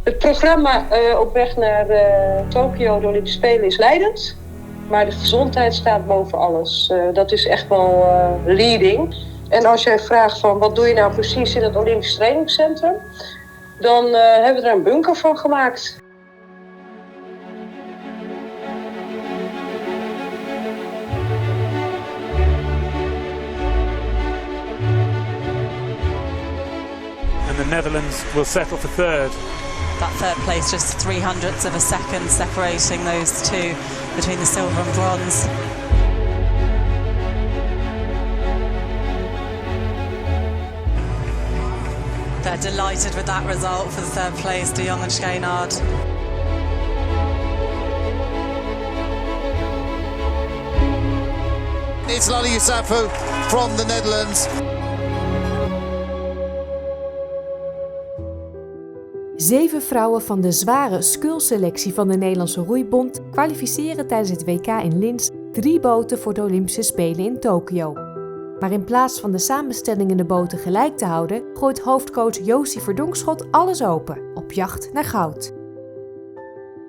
Het programma op weg naar Tokio, de Olympische Spelen, is leidend. Maar de gezondheid staat boven alles. Dat is echt wel leading. En als jij vraagt van wat doe je nou precies in het Olympisch trainingscentrum, dan hebben we er een bunker van gemaakt. And the Netherlands will settle for third. That third place, just 300ths of a second separating those two between the silver and bronze. They're delighted with that result for the third place, De Jong and Scheenaard. It's Lale Yousafzai from the Netherlands. 7 vrouwen van de zware skulselectie van de Nederlandse Roeibond kwalificeren tijdens het WK in Linz 3 boten voor de Olympische Spelen in Tokio. Maar in plaats van de samenstelling in de boten gelijk te houden, gooit hoofdcoach Josie Verdonkschot alles open, op jacht naar goud.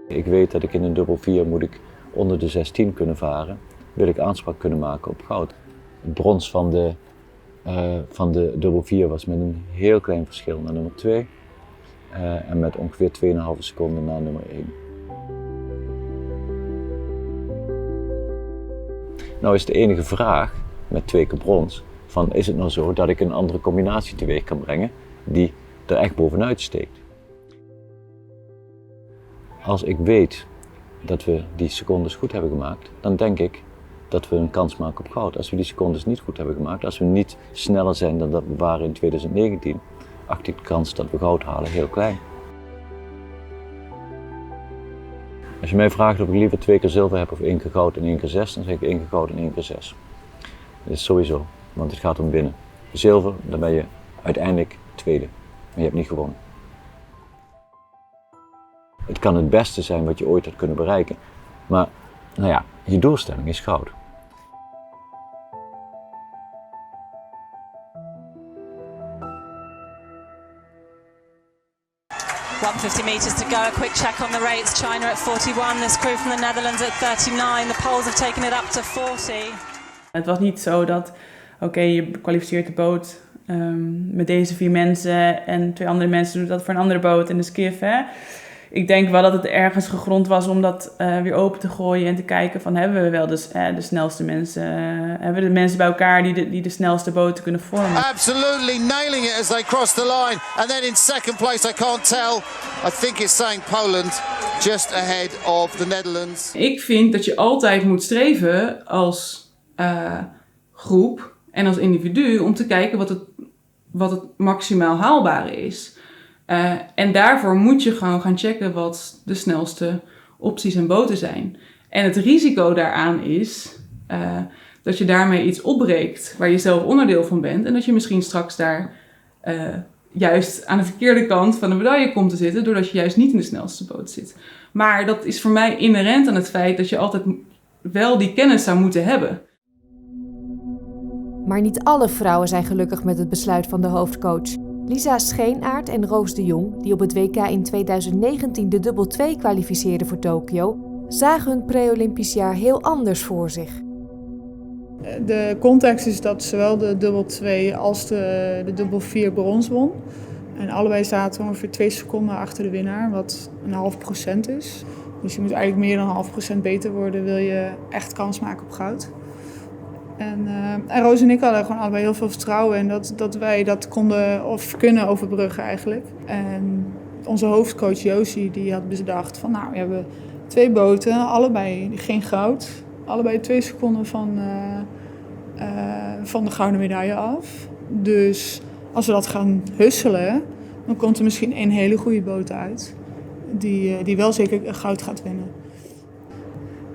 Ik weet dat ik in een dubbel 4 moet ik onder de 16 kunnen varen, wil ik aanspraak kunnen maken op goud. Het brons van de dubbel 4 was met een heel klein verschil naar nummer 2. En met ongeveer 2,5 seconden naar nummer 1. Nou is de enige vraag met 2 keer brons, van is het nou zo dat ik een andere combinatie teweeg kan brengen die er echt bovenuit steekt. Als ik weet dat we die secondes goed hebben gemaakt, dan denk ik dat we een kans maken op goud. Als we die secondes niet goed hebben gemaakt, als we niet sneller zijn dan dat we waren in 2019, acht ik de kans dat we goud halen heel klein. Als je mij vraagt of ik liever 2 keer zilver heb of 1 keer goud en 1 keer 6, dan zeg ik 1 keer goud en 1 keer 6. Dat is sowieso, want het gaat om winnen. Zilver, dan ben je uiteindelijk tweede, maar je hebt niet gewonnen. Het kan het beste zijn wat je ooit had kunnen bereiken, maar nou ja, je doelstelling is goud. 150 metres to go, a quick check on the rates. China at 41, this crew from the Netherlands at 39. The Poles have taken it up to 40. Het was niet zo dat, je kwalificeert de boot met deze 4 mensen en 2 andere mensen doen dat voor een andere boot in de skiff. Hè? Ik denk wel dat het ergens gegrond was om dat weer open te gooien en te kijken van hebben we wel de snelste mensen, hebben we de mensen bij elkaar die de snelste boten kunnen vormen. Absolutely nailing it as they cross the line. And then in second place, I can't tell. I think it's saying Poland just ahead of the Netherlands. Ik vind dat je altijd moet streven als groep en als individu om te kijken wat het maximaal haalbare is. En daarvoor moet je gewoon gaan checken wat de snelste opties en boten zijn. En het risico daaraan is dat je daarmee iets opbreekt waar je zelf onderdeel van bent. En dat je misschien straks daar juist aan de verkeerde kant van de medaille komt te zitten, doordat je juist niet in de snelste boot zit. Maar dat is voor mij inherent aan het feit dat je altijd wel die kennis zou moeten hebben. Maar niet alle vrouwen zijn gelukkig met het besluit van de hoofdcoach. Lisa Scheenaard en Roos de Jong, die op het WK in 2019 de dubbel 2 kwalificeerden voor Tokio, zagen hun pre-Olympisch jaar heel anders voor zich. De context is dat zowel de dubbel 2 als de dubbel 4 brons won. En allebei zaten ongeveer 2 seconden achter de winnaar, wat 0,5% is. Dus je moet eigenlijk meer dan 0,5% beter worden, wil je echt kans maken op goud. En Roos en ik hadden gewoon allebei heel veel vertrouwen in dat wij dat kunnen overbruggen eigenlijk. En onze hoofdcoach Josie die had bedacht van we hebben 2 boten, allebei geen goud. Allebei 2 seconden van de gouden medaille af. Dus als we dat gaan husselen, dan komt er misschien 1 hele goede boot uit. Die wel zeker goud gaat winnen.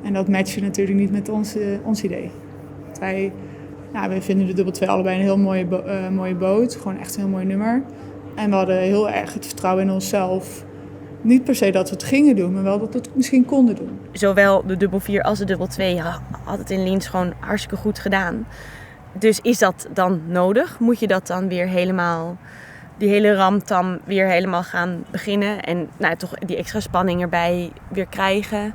En dat matcht natuurlijk niet met ons idee. Wij vinden de dubbel 2 allebei een heel mooie boot. Gewoon echt een heel mooi nummer. En we hadden heel erg het vertrouwen in onszelf. Niet per se dat we het gingen doen, maar wel dat we het misschien konden doen. Zowel de dubbel 4 als de dubbel 2 had het in Linz gewoon hartstikke goed gedaan. Dus is dat dan nodig? Moet je dat dan weer helemaal die hele ramtam weer helemaal gaan beginnen. En nou, toch die extra spanning erbij weer krijgen.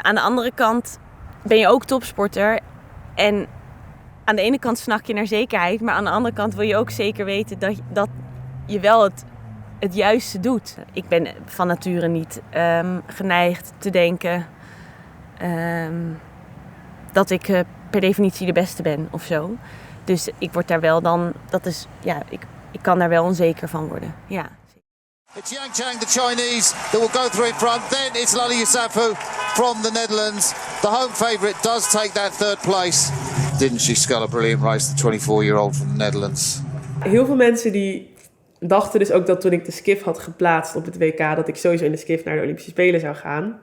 Aan de andere kant ben je ook topsporter. En aan de ene kant snak je naar zekerheid. Maar aan de andere kant wil je ook zeker weten dat je wel het juiste doet. Ik ben van nature niet geneigd te denken dat ik per definitie de beste ben of zo. Dus ik word daar wel dan, ik kan daar wel onzeker van worden. Ja. It's Yang Chang, the Chinese, that will go through in front. Then it's Lali Yousafzai from the Netherlands. The home favourite does take that third place. Didn't she scull a brilliant race, the 24-year-old from the Netherlands? Heel veel mensen die dachten dus ook dat toen ik de skiff had geplaatst op het WK, dat ik sowieso in de skiff naar de Olympische Spelen zou gaan.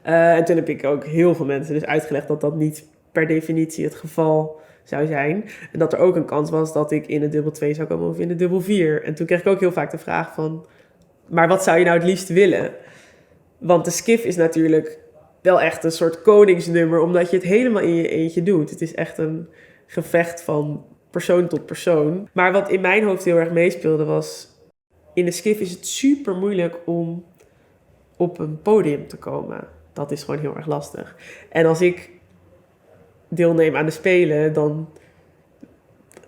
En toen heb ik ook heel veel mensen dus uitgelegd dat dat niet per definitie het geval zou zijn. En dat er ook een kans was dat ik in de dubbel 2 zou komen of in de dubbel 4. En toen kreeg ik ook heel vaak de vraag van, maar wat zou je nou het liefst willen? Want de skiff is natuurlijk wel echt een soort koningsnummer, omdat je het helemaal in je eentje doet. Het is echt een gevecht van persoon tot persoon. Maar wat in mijn hoofd heel erg meespeelde was, in de skiff is het super moeilijk om op een podium te komen. Dat is gewoon heel erg lastig. En als ik deelneem aan de Spelen, dan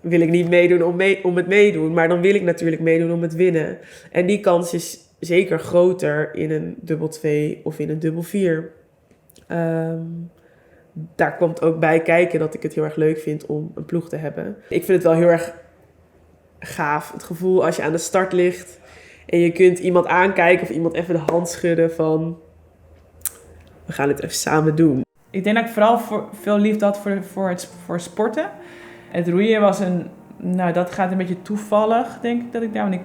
wil ik niet meedoen om het meedoen, maar dan wil ik natuurlijk meedoen om het winnen. En die kans is zeker groter in een dubbel 2 of in een dubbel 4. Daar komt ook bij kijken dat ik het heel erg leuk vind om een ploeg te hebben. Ik vind het wel heel erg gaaf, het gevoel als je aan de start ligt en je kunt iemand aankijken of iemand even de hand schudden van, we gaan het even samen doen. Ik denk dat ik vooral veel liefde had voor sporten. Het roeien was dat gaat een beetje toevallig, denk ik, dat ik daar. Want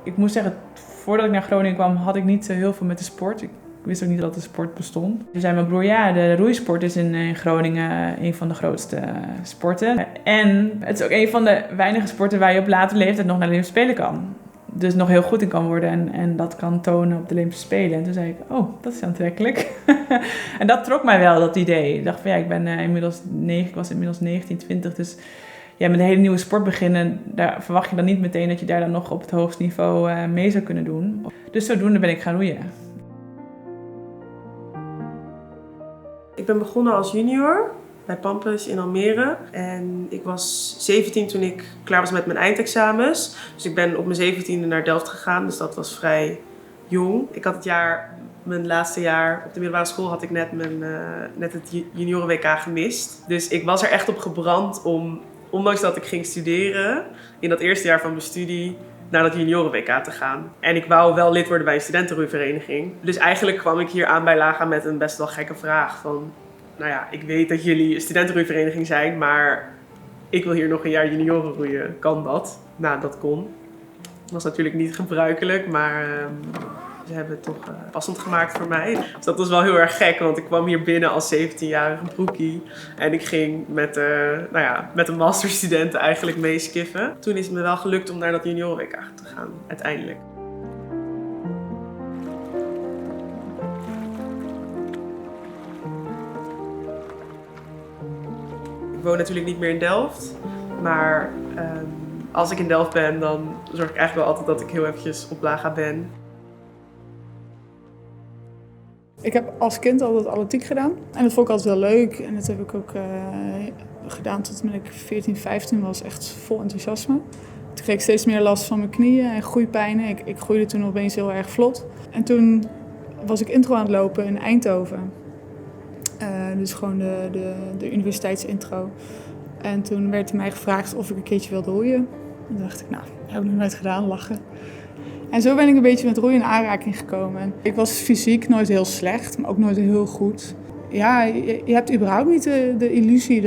ik moet zeggen, voordat ik naar Groningen kwam, had ik niet zo heel veel met de sport. Ik wist ook niet dat de sport bestond. Toen zei mijn broer, ja, de roeisport is in Groningen een van de grootste sporten. En het is ook een van de weinige sporten waar je op latere leeftijd nog naar de Olympische Spelen kan. Dus nog heel goed in kan worden en dat kan tonen op de Olympische Spelen. En toen zei ik, oh, dat is aantrekkelijk. En dat trok mij wel, dat idee. Ik dacht van ja, ik was inmiddels 19, 20. Dus ja, met een hele nieuwe sport beginnen, daar verwacht je dan niet meteen dat je daar dan nog op het hoogste niveau mee zou kunnen doen. Dus zodoende ben ik gaan roeien. Ik ben begonnen als junior bij Pampus in Almere. En ik was 17 toen ik klaar was met mijn eindexamens. Dus ik ben op mijn 17e naar Delft gegaan. Dus dat was vrij jong. Ik had mijn laatste jaar op de middelbare school had ik net het junioren WK gemist. Dus ik was er echt op gebrand om, ondanks dat ik ging studeren, in dat eerste jaar van mijn studie naar dat junioren WK te gaan. En ik wou wel lid worden bij een studentenroeivereniging. Dus eigenlijk kwam ik hier aan bij Laga met een best wel gekke vraag van, nou ja, ik weet dat jullie een studentenroeivereniging zijn, maar ik wil hier nog een jaar junioren roeien. Kan dat? Nou, dat kon. Dat was natuurlijk niet gebruikelijk, maar ze hebben het toch passend gemaakt voor mij. Dus dat was wel heel erg gek, want ik kwam hier binnen als 17-jarige broekie. En ik ging met de masterstudenten eigenlijk meeskiffen. Toen is het me wel gelukt om naar dat junioren WK te gaan, uiteindelijk. Ik woon natuurlijk niet meer in Delft, maar als ik in Delft ben, dan zorg ik eigenlijk wel altijd dat ik heel eventjes op Laga ben. Ik heb als kind altijd atletiek gedaan en dat vond ik altijd wel leuk. En dat heb ik ook gedaan tot ik 14, 15 was, echt vol enthousiasme. Toen kreeg ik steeds meer last van mijn knieën en groeipijnen. Ik groeide toen opeens heel erg vlot. En toen was ik intro aan het lopen in Eindhoven. Dus gewoon de universiteitsintro. En toen werd mij gevraagd of ik een keertje wilde roeien. En toen dacht ik, nou, dat heb ik nog nooit gedaan, lachen. En zo ben ik een beetje met roeien in aanraking gekomen. Ik was fysiek nooit heel slecht, maar ook nooit heel goed. Ja, je hebt überhaupt niet de illusie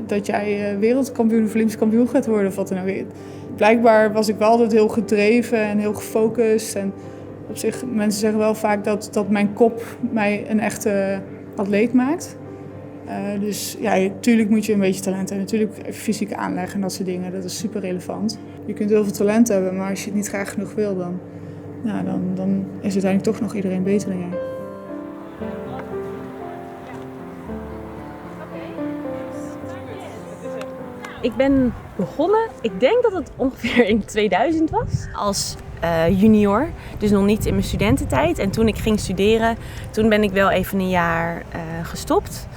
dat jij wereldkampioen of Olympisch kampioen gaat worden of wat dan ook. Blijkbaar was ik wel altijd heel gedreven en heel gefocust. En op zich, mensen zeggen wel vaak dat mijn kop mij een echte atleet maakt. Dus ja, natuurlijk moet je een beetje talent hebben. Natuurlijk fysieke aanleg en dat soort dingen, dat is super relevant. Je kunt heel veel talent hebben, maar als je het niet graag genoeg wil, dan is uiteindelijk toch nog iedereen beter dan jij. Ik ben begonnen, ik denk dat het ongeveer in 2000 was, als junior. Dus nog niet in mijn studententijd. En toen ik ging studeren, toen ben ik wel even een jaar gestopt.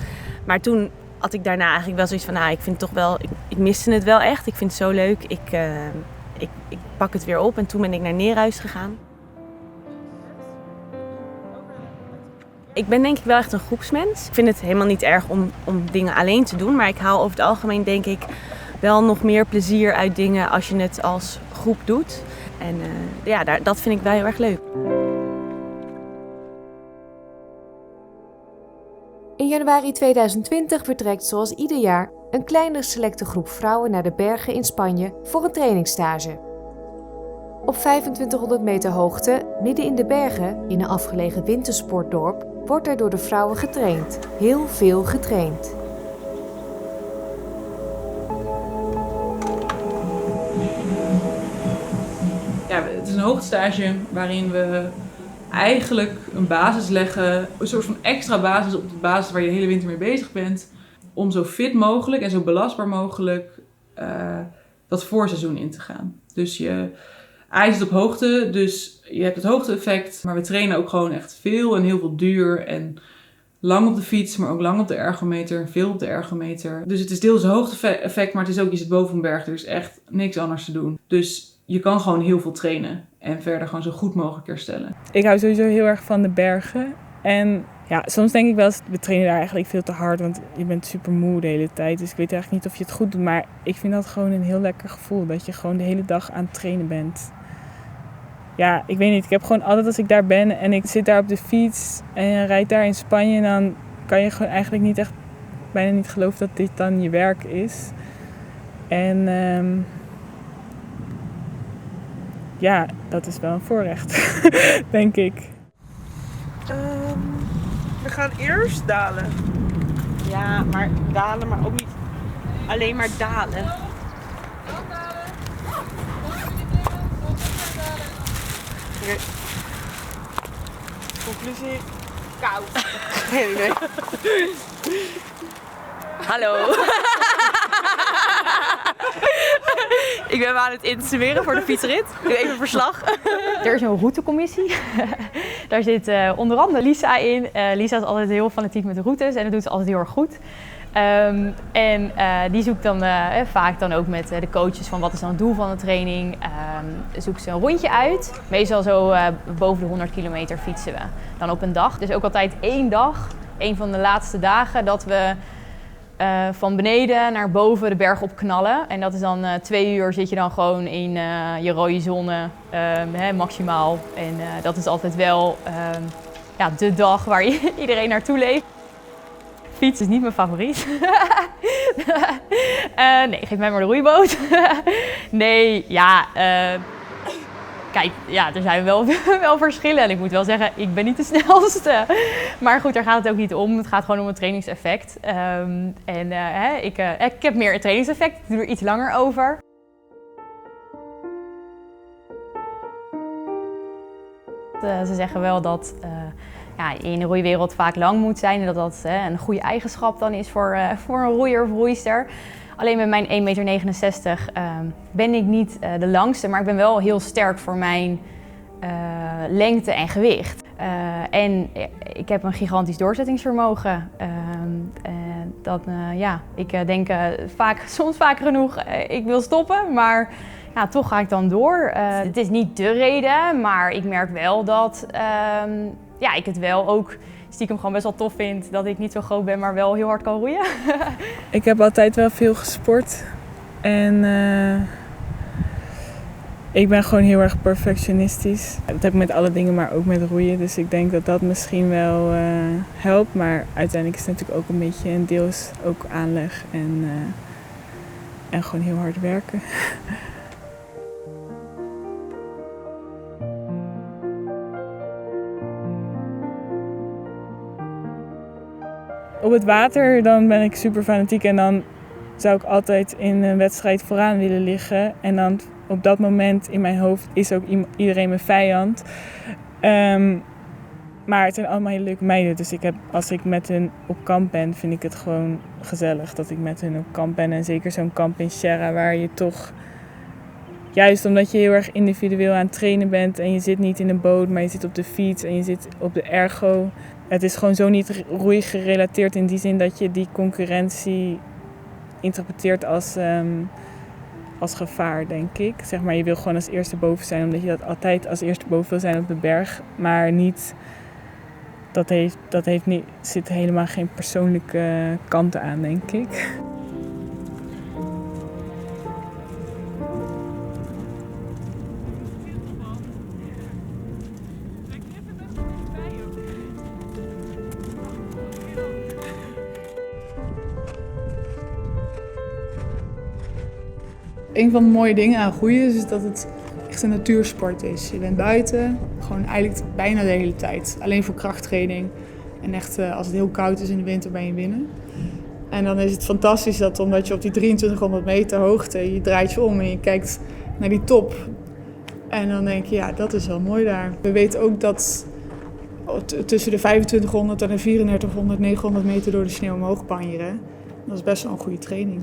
Maar toen had ik daarna eigenlijk wel zoiets van, ik vind het toch wel, ik miste het wel echt. Ik vind het zo leuk. Ik pak het weer op en toen ben ik naar Neerhuis gegaan. Ik ben denk ik wel echt een groepsmens. Ik vind het helemaal niet erg om dingen alleen te doen. Maar ik haal over het algemeen denk ik wel nog meer plezier uit dingen als je het als groep doet. En dat vind ik wel heel erg leuk. In januari 2020 vertrekt zoals ieder jaar een kleine selecte groep vrouwen naar de bergen in Spanje voor een trainingsstage. Op 2500 meter hoogte, midden in de bergen, in een afgelegen wintersportdorp, wordt er door de vrouwen getraind. Heel veel getraind. Ja, het is een hoogtestage waarin we eigenlijk een basis leggen, een soort van extra basis op de basis waar je de hele winter mee bezig bent, om zo fit mogelijk en zo belastbaar mogelijk dat voorseizoen in te gaan. Dus je ijs op hoogte, dus je hebt het hoogte-effect, maar we trainen ook gewoon echt veel en heel veel duur en lang op de fiets, maar ook lang op de ergometer, veel op de ergometer. Dus het is deels een hoogte-effect, maar het is ook, je zit boven een berg, er is echt niks anders te doen. Dus je kan gewoon heel veel trainen en verder gewoon zo goed mogelijk herstellen. Ik hou sowieso heel erg van de bergen. En ja, soms denk ik wel eens, we trainen daar eigenlijk veel te hard, want je bent super moe de hele tijd. Dus ik weet eigenlijk niet of je het goed doet, maar ik vind dat gewoon een heel lekker gevoel, dat je gewoon de hele dag aan het trainen bent. Ja, ik weet niet, ik heb gewoon altijd als ik daar ben en ik zit daar op de fiets en rijd daar in Spanje, dan kan je gewoon eigenlijk niet echt, bijna niet geloven dat dit dan je werk is. En ja, dat is wel een voorrecht, denk ik. We gaan eerst dalen. Ja, maar dalen, maar ook niet alleen maar dalen. Okay. Conclusie? Koud. Geen idee. Hallo. Ik ben me aan het insumeren voor de fietsrit. Ik doe even verslag. Er is een routencommissie. Daar zit onder andere Lisa in. Lisa is altijd heel fanatiek met de routes en dat doet ze altijd heel erg goed. Die zoekt dan vaak dan ook met de coaches van wat is dan het doel van de training. Zoekt ze een rondje uit. Meestal zo boven de 100 kilometer fietsen we dan op een dag. Dus ook altijd één dag, één van de laatste dagen, dat we van beneden naar boven de berg op knallen. En dat is dan 2 uur zit je dan gewoon in je rode zone, maximaal. En dat is altijd wel de dag waar iedereen naartoe leeft. Fiets is niet mijn favoriet. Nee, geef mij maar de roeiboot. Nee, ja... Kijk, ja, er zijn wel verschillen. En ik moet wel zeggen, ik ben niet de snelste. Maar goed, daar gaat het ook niet om. Het gaat gewoon om het trainingseffect. Ik heb meer een trainingseffect. Ik doe er iets langer over. Ze zeggen wel dat je in de roeiwereld vaak lang moet zijn. En dat dat een goede eigenschap dan is voor een roeier of roeister. Alleen met mijn 1,69 meter ben ik niet de langste, maar ik ben wel heel sterk voor mijn lengte en gewicht. En ik heb een gigantisch doorzettingsvermogen. Ik denk soms vaak genoeg, ik wil stoppen, maar ja, toch ga ik dan door. Het is niet de reden, maar ik merk wel dat ik het wel ook stiekem gewoon best wel tof vind dat ik niet zo groot ben, maar wel heel hard kan roeien. Ik heb altijd wel veel gesport en ik ben gewoon heel erg perfectionistisch. Dat heb ik met alle dingen, maar ook met roeien. Dus ik denk dat dat misschien wel helpt, maar uiteindelijk is het natuurlijk ook een beetje een deels ook aanleg en gewoon heel hard werken. Op het water dan ben ik super fanatiek en dan zou ik altijd in een wedstrijd vooraan willen liggen. En dan op dat moment in mijn hoofd is ook iedereen mijn vijand. Maar het zijn allemaal hele leuke meiden. Dus als ik met hen op kamp ben, vind ik het gewoon gezellig dat ik met hen op kamp ben. En zeker zo'n kamp in Sierra waar je toch... Juist omdat je heel erg individueel aan het trainen bent en je zit niet in een boot, maar je zit op de fiets en je zit op de ergo. Het is gewoon zo niet roei gerelateerd in die zin dat je die concurrentie interpreteert als gevaar, denk ik. Zeg maar, je wil gewoon als eerste boven zijn, omdat je dat altijd als eerste boven wil zijn op de berg. Maar niet, zit helemaal geen persoonlijke kanten aan, denk ik. Een van de mooie dingen aan roeien is dat het echt een natuursport is. Je bent buiten, gewoon eigenlijk bijna de hele tijd. Alleen voor krachttraining. En echt als het heel koud is in de winter ben je binnen. En dan is het fantastisch dat omdat je op die 2300 meter hoogte, je draait je om en je kijkt naar die top. En dan denk je, ja, dat is wel mooi daar. We weten ook dat tussen de 2500 en de 3400, 900 meter door de sneeuw omhoog banjeren. Dat is best wel een goede training.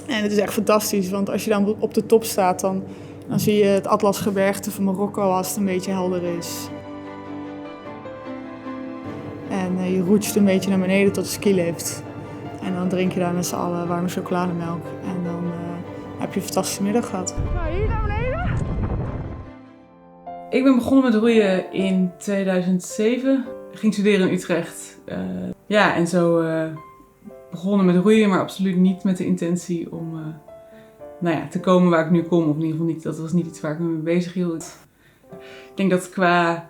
En het is echt fantastisch, want als je dan op de top staat, dan zie je het Atlasgebergte van Marokko als het een beetje helder is. En je roetst een beetje naar beneden tot de skilift. En dan drink je daar met z'n allen warme chocolademelk. En dan heb je een fantastische middag gehad. Nou, hier naar beneden. Ik ben begonnen met roeien in 2007. Ik ging studeren in Utrecht. En zo... begonnen met roeien, maar absoluut niet met de intentie om te komen waar ik nu kom. Of in ieder geval niet, dat was niet iets waar ik me mee bezig hield. Ik denk dat qua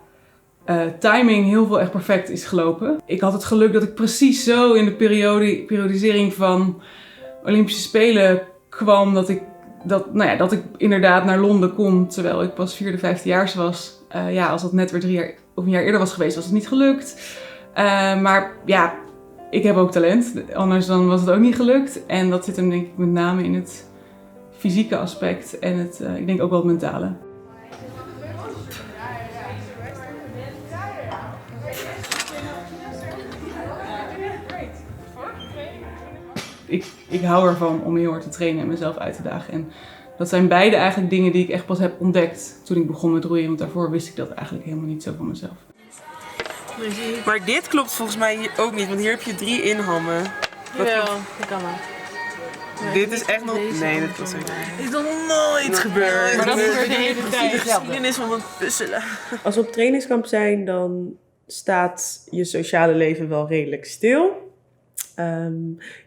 timing heel veel echt perfect is gelopen. Ik had het geluk dat ik precies zo in de periodisering van Olympische Spelen kwam dat ik inderdaad naar Londen kon terwijl ik pas 4e, 5e jaar was. Als dat net weer 3 jaar of een jaar eerder was geweest, was het niet gelukt. Maar ja, ik heb ook talent, anders dan was het ook niet gelukt. En dat zit hem denk ik met name in het fysieke aspect en ik denk ook wel het mentale. Ik hou ervan om heel hard te trainen en mezelf uit te dagen. En dat zijn beide eigenlijk dingen die ik echt pas heb ontdekt toen ik begon met roeien. Want daarvoor wist ik dat eigenlijk helemaal niet zo van mezelf. Maar dit klopt volgens mij hier ook niet, want hier heb je 3 inhammen. Jawel, dat kan wel. Ja, dit is echt nog... Nee, dat klopt niet. Dit is nog nooit gebeurd. Maar dat gebeurt de hele tijd. De geschiedenis van het puzzelen. Als we op trainingskamp zijn, dan staat je sociale leven wel redelijk stil.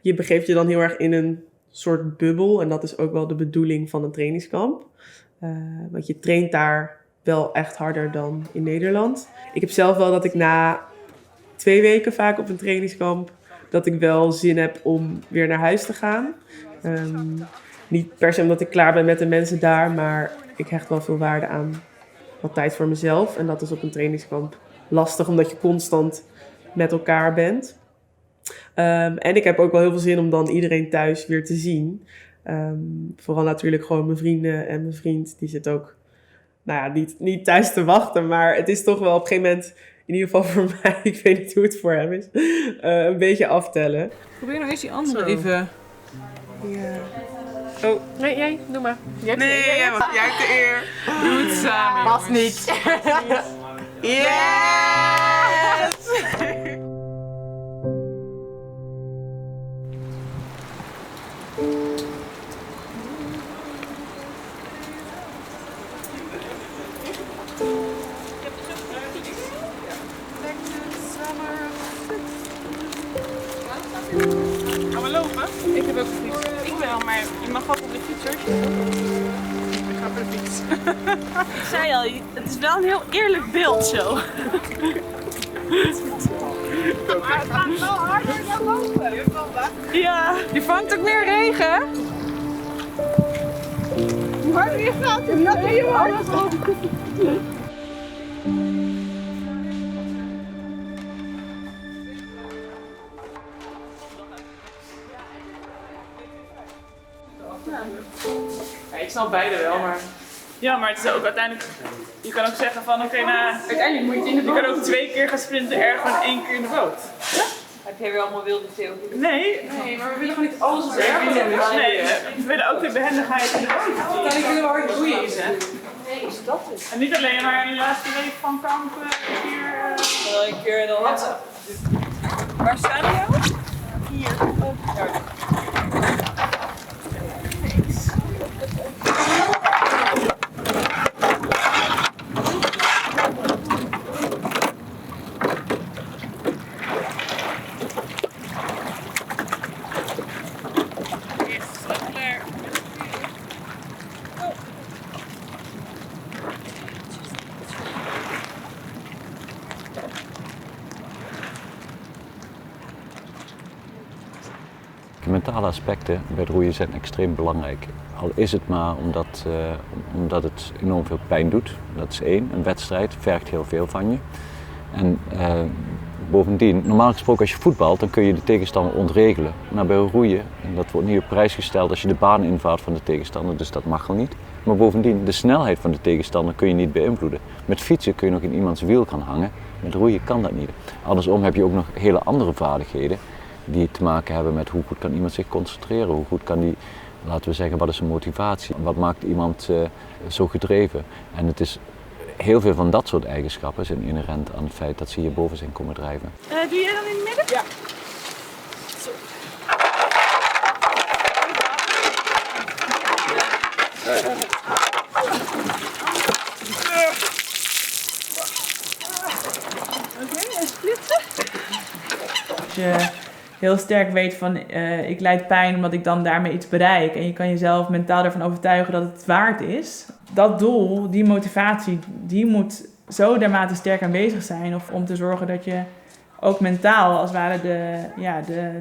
Je begeeft je dan heel erg in een soort bubbel. En dat is ook wel de bedoeling van een trainingskamp. Want je traint daar wel echt harder dan in Nederland. Ik heb zelf wel dat ik na 2 weken vaak op een trainingskamp, dat ik wel zin heb om weer naar huis te gaan. Niet per se omdat ik klaar ben met de mensen daar, maar ik hecht wel veel waarde aan wat tijd voor mezelf. En dat is op een trainingskamp lastig, omdat je constant met elkaar bent. En ik heb ook wel heel veel zin om dan iedereen thuis weer te zien. Vooral natuurlijk gewoon mijn vrienden en mijn vriend. Die zit ook niet thuis te wachten. Maar het is toch wel op een gegeven moment, in ieder geval voor mij, ik weet niet hoe het voor hem is, een beetje aftellen. Probeer nou eens die andere even. Ja. Oh. Nee, jij, doe maar. Jij hebt de eer. Doe het samen. Was niet. Yes! Gaan we lopen? Ik heb ook een fiets. Ik wel, maar je mag ook op de fiets hoor. Ik ga op de fiets. Ik zei al, het is wel een heel eerlijk beeld zo. Maar het gaat wel harder naar boven. Ja. Je vangt ook meer regen. Hoe harder je gaat, hoe natter je wordt. Ja, ik snap beide wel, maar Ja, maar het is ook uiteindelijk... Je kan ook zeggen van oké, uiteindelijk moet je het in de boot. Je kan ook 2 keer gaan sprinten en gewoon 1 keer in de boot. Ja? Heb jij weer allemaal wilde theorieën? Nee, maar we willen gewoon niet alles als erg doen. Nee, we willen ook de behendigheid in de boot. Dat ik heel hard groeien is, hè? Nee, is dat het? En niet alleen maar in de laatste week van kamp hier... Wel een keer in de hand. Waar staan die jou? Hier. De mentale aspecten bij het roeien zijn extreem belangrijk. Al is het maar omdat het enorm veel pijn doet. Dat is 1. Een wedstrijd vergt heel veel van je. En bovendien, normaal gesproken als je voetbalt, dan kun je de tegenstander ontregelen. Maar bij roeien, en dat wordt niet op prijs gesteld als je de baan invaart van de tegenstander, dus dat mag al niet. Maar bovendien, de snelheid van de tegenstander kun je niet beïnvloeden. Met fietsen kun je nog in iemands wiel gaan hangen, met roeien kan dat niet. Andersom heb je ook nog hele andere vaardigheden die te maken hebben met hoe goed kan iemand zich concentreren, hoe goed kan die, laten we zeggen, wat is zijn motivatie, wat maakt iemand zo gedreven. En het is heel veel van dat soort eigenschappen zijn inherent aan het feit dat ze hierboven zijn komen drijven. Doe jij dan in het midden? Ja. Zo. Oké, splitsen. Als je heel sterk weet van ik lijd pijn omdat ik dan daarmee iets bereik en je kan jezelf mentaal ervan overtuigen dat het waard is. Dat doel, die motivatie, die moet zo dermate sterk aanwezig zijn om te zorgen dat je ook mentaal als het ware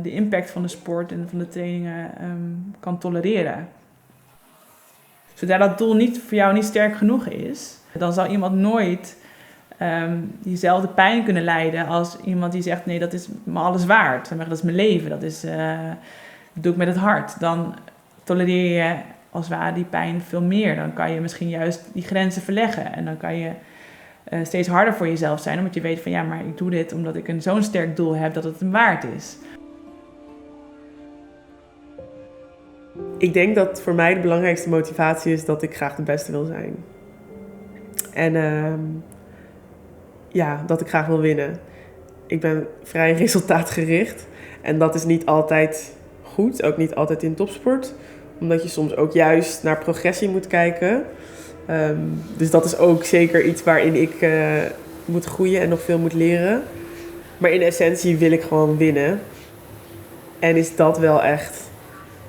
de impact van de sport en van de trainingen kan tolereren. Zodra dat doel niet voor jou niet sterk genoeg is, dan zal iemand nooit diezelfde pijn kunnen lijden als iemand die zegt nee, dat is me alles waard. Dat is mijn leven, dat doe ik met het hart. Dan tolereer je als het ware die pijn veel meer. Dan kan je misschien juist die grenzen verleggen en dan kan je steeds harder voor jezelf zijn, omdat je weet van ja, maar ik doe dit omdat ik zo'n sterk doel heb dat het hem waard is. Ik denk dat voor mij de belangrijkste motivatie is dat ik graag de beste wil zijn. En dat ik graag wil winnen. Ik ben vrij resultaatgericht en dat is niet altijd goed, ook niet altijd in topsport. Omdat je soms ook juist naar progressie moet kijken. Dus dat is ook zeker iets waarin ik moet groeien en nog veel moet leren. Maar in essentie wil ik gewoon winnen. En is dat wel echt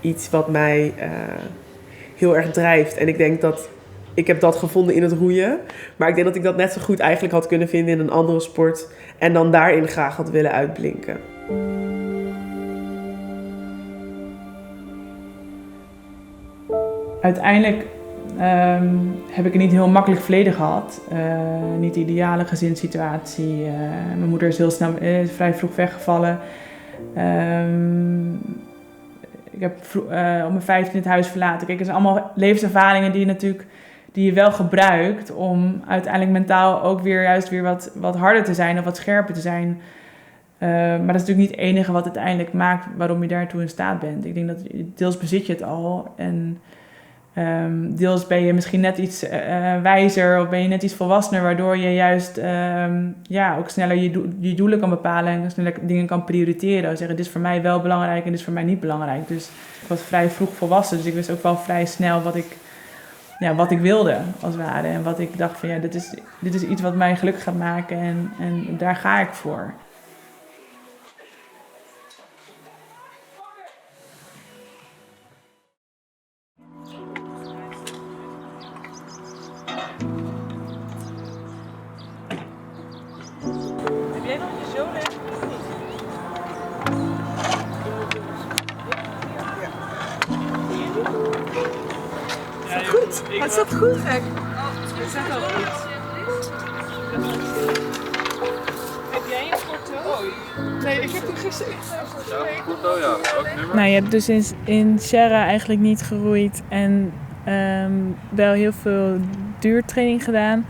iets wat mij heel erg drijft. En ik denk dat ik heb dat gevonden in het roeien. Maar ik denk dat ik dat net zo goed eigenlijk had kunnen vinden in een andere sport. En dan daarin graag had willen uitblinken. Uiteindelijk heb ik een niet heel makkelijk verleden gehad. Niet de ideale gezinssituatie. Mijn moeder is heel snel vrij vroeg weggevallen. Ik heb op mijn 15e het huis verlaten. Kijk, het zijn allemaal levenservaringen die je wel gebruikt om uiteindelijk mentaal ook weer wat harder te zijn of wat scherper te zijn. Maar dat is natuurlijk niet het enige wat uiteindelijk maakt waarom je daartoe in staat bent. Ik denk dat deels bezit je het al en deels ben je misschien net iets wijzer of ben je net iets volwassener, waardoor je juist ook sneller je doelen kan bepalen en sneller dingen kan prioriteren. En zeggen, dit is voor mij wel belangrijk en dit is voor mij niet belangrijk. Dus ik was vrij vroeg volwassen, dus ik wist ook wel vrij snel wat ik wilde, als het ware. En wat ik dacht van dit is iets wat mij gelukkig gaat maken en daar ga ik voor. Heb jij nog je zo leuk? Goed, het zat goed, gek. Het zat al goed. Heb jij een foto? Nee, ik heb die gisteren Nou, je hebt dus in Sierra eigenlijk niet geroeid en wel heel veel duurtraining gedaan.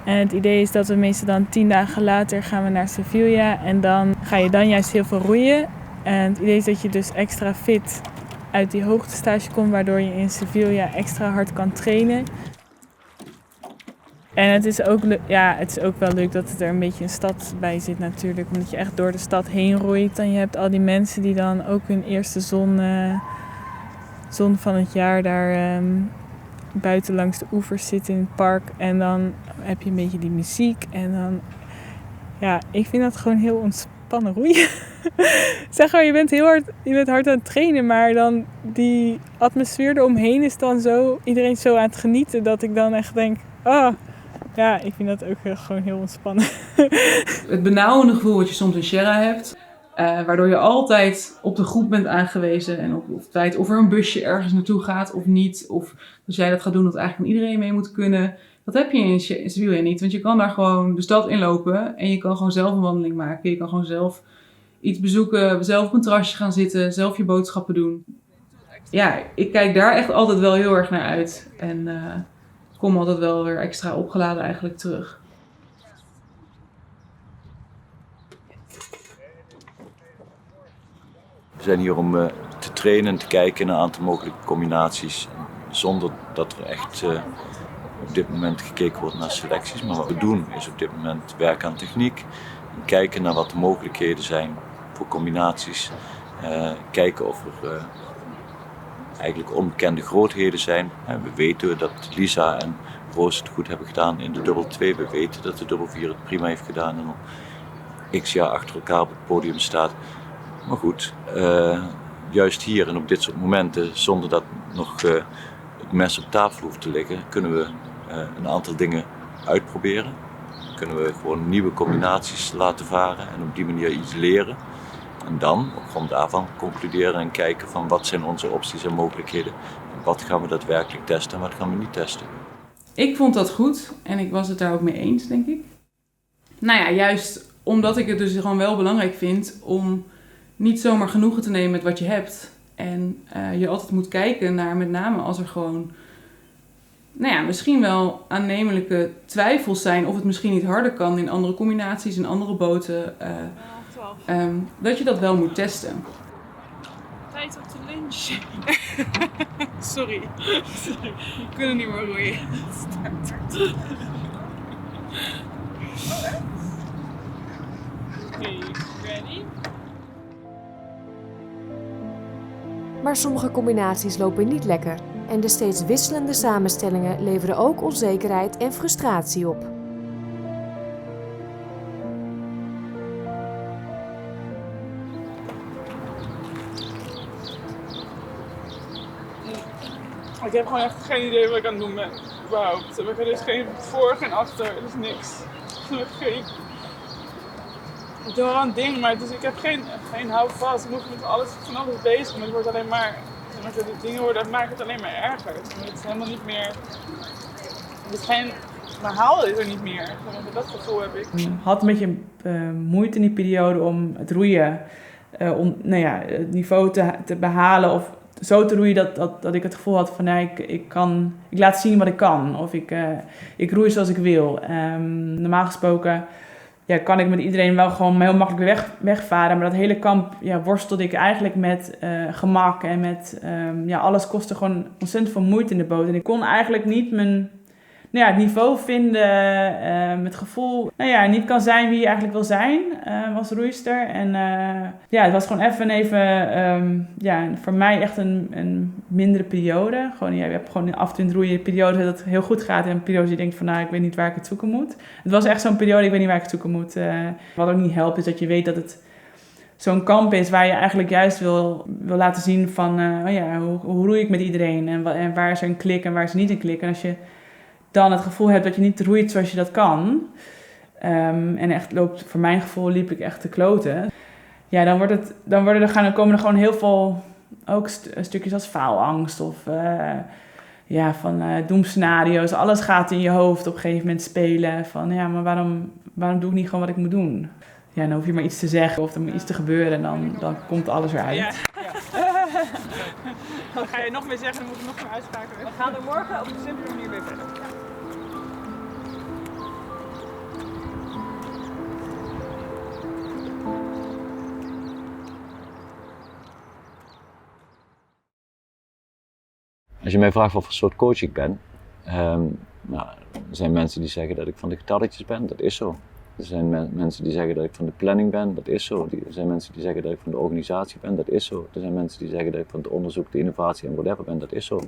En het idee is dat we meestal dan 10 dagen later gaan we naar Sevilla. En dan ga je dan juist heel veel roeien. En het idee is dat je dus extra fit uit die hoogtestage komt, waardoor je in Sevilla extra hard kan trainen. En het is ook wel leuk dat het er een beetje een stad bij zit natuurlijk. Omdat je echt door de stad heen roeit. En je hebt al die mensen die dan ook hun eerste zon van het jaar daar buiten langs de oevers zitten in het park. En dan heb je een beetje die muziek. En dan, ik vind dat gewoon heel ontspannen roeien. Zeg maar, je bent hard aan het trainen, maar dan die atmosfeer eromheen is dan zo, iedereen zo aan het genieten, dat ik dan echt denk, ik vind dat ook gewoon heel ontspannen. Het benauwende gevoel wat je soms in Sierra hebt, waardoor je altijd op de groep bent aangewezen en op het feit of er een busje ergens naartoe gaat of niet. Of als jij dat gaat doen, dat eigenlijk iedereen mee moet kunnen. Dat heb je in Sevilla niet, want je kan daar gewoon de stad inlopen en je kan gewoon zelf een wandeling maken. Je kan gewoon zelf iets bezoeken, zelf op een terrasje gaan zitten, zelf je boodschappen doen. Ja, ik kijk daar echt altijd wel heel erg naar uit en kom altijd wel weer extra opgeladen eigenlijk terug. We zijn hier om te trainen en te kijken naar een aantal mogelijke combinaties. Zonder dat er echt op dit moment gekeken wordt naar selecties. Maar wat we doen is op dit moment werken aan techniek. Kijken naar wat de mogelijkheden zijn voor combinaties. Kijken of er eigenlijk onbekende grootheden zijn. We weten dat Lisa en Roos het goed hebben gedaan in de dubbel 2. We weten dat de dubbel 4 het prima heeft gedaan en al x jaar achter elkaar op het podium staat. Maar goed, juist hier en op dit soort momenten, zonder dat nog het mes op tafel hoeft te liggen, kunnen we een aantal dingen uitproberen. Kunnen we gewoon nieuwe combinaties laten varen en op die manier iets leren. En dan op grond daarvan concluderen en kijken van wat zijn onze opties en mogelijkheden. Wat gaan we daadwerkelijk testen en wat gaan we niet testen. Ik vond dat goed en ik was het daar ook mee eens, denk ik. Juist omdat ik het dus gewoon wel belangrijk vind om niet zomaar genoegen te nemen met wat je hebt. En je altijd moet kijken naar, met name als er gewoon misschien wel aannemelijke twijfels zijn of het misschien niet harder kan in andere combinaties, in andere boten. Dat je dat wel moet testen. Tijd op de lunch. Sorry. We kunnen niet meer roeien. Okay, ready? Maar sommige combinaties lopen niet lekker. En de steeds wisselende samenstellingen leveren ook onzekerheid en frustratie op. Ik heb gewoon echt geen idee wat ik aan het doen ben. Überhaupt. Er is geen voor, geen achter. Er is niks. Ik doe wel een ding, maar ik heb geen houvast. Ik moet met van alles bezig. Maar het wordt alleen maar... De dingen maken het alleen maar erger. Het is helemaal niet meer... Mijn haal is er niet meer. Dat gevoel heb ik. Ik had een beetje moeite in die periode om het roeien... het niveau te behalen of zo te roeien dat ik het gevoel had van ik laat zien wat ik kan. Of ik roei zoals ik wil. Normaal gesproken kan ik met iedereen wel gewoon heel makkelijk weer wegvaren. Maar dat hele kamp worstelde ik eigenlijk met gemak. En met alles kostte gewoon ontzettend veel moeite in de boot. En ik kon eigenlijk niet het niveau vinden, het gevoel, niet kan zijn wie je eigenlijk wil zijn als roeister. En het was gewoon even voor mij echt een mindere periode. Gewoon, je hebt gewoon af en toe in het roeien periode dat het heel goed gaat en een periode die je denkt van ik weet niet waar ik het zoeken moet. Het was echt zo'n periode, ik weet niet waar ik het zoeken moet. Wat ook niet helpt is dat je weet dat het zo'n kamp is waar je eigenlijk juist wil laten zien van hoe roei ik met iedereen en waar is er een klik en waar is er niet een klik. En als je dan het gevoel hebt dat je niet roeit zoals je dat kan. En echt voor mijn gevoel liep ik echt te kloten. Dan komen er gewoon heel veel ook stukjes als faalangst of doemscenario's. Alles gaat in je hoofd op een gegeven moment spelen. Van maar waarom doe ik niet gewoon wat ik moet doen? Dan hoef je maar iets te zeggen of er moet iets te gebeuren en dan komt alles weer uit. Ja. Dan ga je nog meer zeggen, dan moet ik nog meer uitschakelen. We gaan er morgen op een simpele manier weer verder. Als je mij vraagt wat voor soort coach ik ben, nou, er zijn mensen die zeggen dat ik van de getalletjes ben, dat is zo. Er zijn mensen die zeggen dat ik van de planning ben, dat is zo. Er zijn mensen die zeggen dat ik van de organisatie ben, dat is zo. Er zijn mensen die zeggen dat ik van het onderzoek, de innovatie en whatever ben, dat is zo.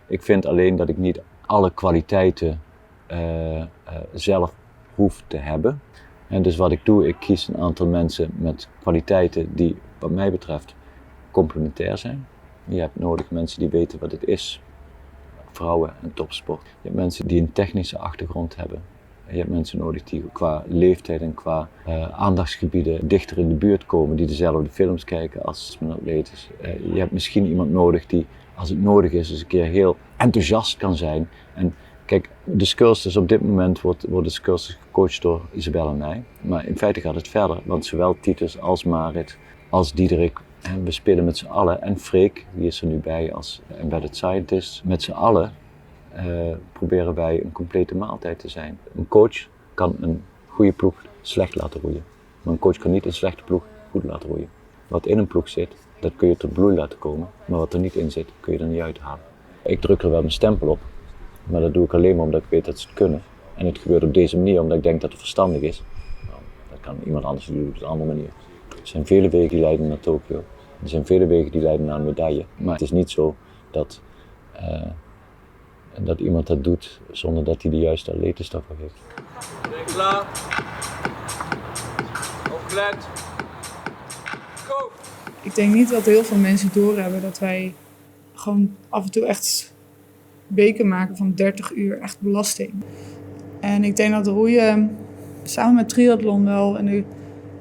Ik vind alleen dat ik niet alle kwaliteiten zelf hoef te hebben. En dus wat ik doe, ik kies een aantal mensen met kwaliteiten die wat mij betreft complementair zijn. Je hebt nodig mensen die weten wat het is, vrouwen en topsport. Je hebt mensen die een technische achtergrond hebben. Je hebt mensen nodig die qua leeftijd en qua aandachtsgebieden dichter in de buurt komen, die dezelfde films kijken als mijn atleet is. Je hebt misschien iemand nodig die, als het nodig is, eens een keer heel enthousiast kan zijn. En kijk, de Sculsters op dit moment worden de Sculsters gecoacht door Isabelle en mij. Maar in feite gaat het verder, want zowel Titus als Marit als Diederik, en we spelen met z'n allen, en Freek, die is er nu bij als embedded scientist, met z'n allen proberen wij een complete maaltijd te zijn. Een coach kan een goede ploeg slecht laten roeien, maar een coach kan niet een slechte ploeg goed laten roeien. Wat in een ploeg zit, dat kun je tot bloei laten komen, maar wat er niet in zit, kun je er niet uithalen. Ik druk er wel mijn stempel op, maar dat doe ik alleen maar omdat ik weet dat ze het kunnen. En het gebeurt op deze manier omdat ik denk dat het verstandig is. Nou, dat kan iemand anders doen op een andere manier. Er zijn vele wegen die leiden naar Tokio. Er zijn vele wegen die leiden naar een medaille. Maar het is niet zo dat iemand dat doet zonder dat hij de juiste atletes daarvoor heeft. Ben klaar? Opgelet. Go! Ik denk niet dat heel veel mensen doorhebben dat wij gewoon af en toe echt weken maken van 30 uur echt belasting. En ik denk dat roeien samen met triathlon wel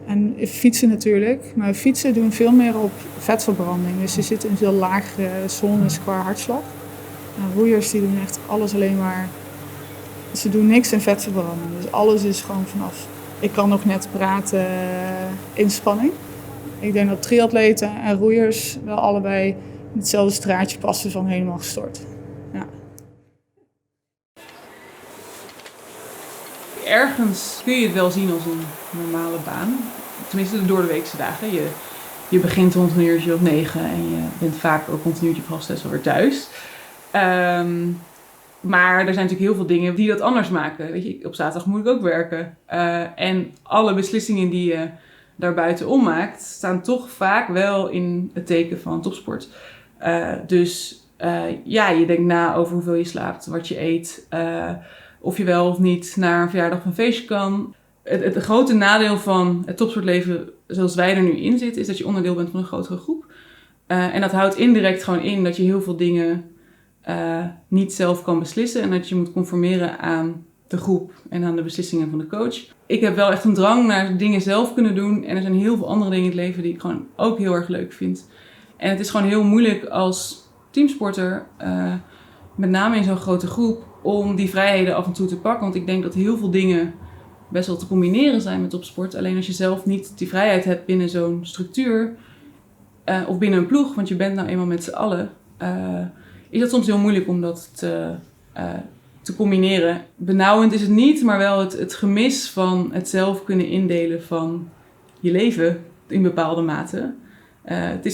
en fietsen natuurlijk, maar fietsen doen veel meer op vetverbranding. Dus ze zitten in veel lagere zones qua hartslag. En roeiers die doen echt alles alleen maar, ze doen niks in vetverbranding. Dus alles is gewoon vanaf, ik kan nog net praten, inspanning. Ik denk dat triatleten en roeiers wel allebei in hetzelfde straatje passen van helemaal gestort. Ja. Ergens kun je het wel zien als een normale baan. Tenminste de doordeweekse dagen. Je begint rond een uurtje of 9 en je bent vaak ook rond een uurtje of half 6 alweer thuis. Maar er zijn natuurlijk heel veel dingen die dat anders maken. Weet je, op zaterdag moet ik ook werken. En alle beslissingen die je daarbuitenom maakt, staan toch vaak wel in het teken van topsport. Dus je denkt na over hoeveel je slaapt, wat je eet, of je wel of niet naar een verjaardag of een feestje kan. Het grote nadeel van het topsportleven zoals wij er nu in zitten, is dat je onderdeel bent van een grotere groep. En dat houdt indirect gewoon in dat je heel veel dingen niet zelf kan beslissen en dat je moet conformeren aan de groep en aan de beslissingen van de coach. Ik heb wel echt een drang naar dingen zelf kunnen doen en er zijn heel veel andere dingen in het leven die ik gewoon ook heel erg leuk vind. En het is gewoon heel moeilijk als teamsporter, met name in zo'n grote groep, om die vrijheden af en toe te pakken. Want ik denk dat heel veel dingen best wel te combineren zijn met topsport. Alleen als je zelf niet die vrijheid hebt binnen zo'n structuur of binnen een ploeg, want je bent nou eenmaal met z'n allen, is dat soms heel moeilijk om dat te combineren. Benauwend is het niet, maar wel het gemis van het zelf kunnen indelen van je leven in bepaalde mate. Het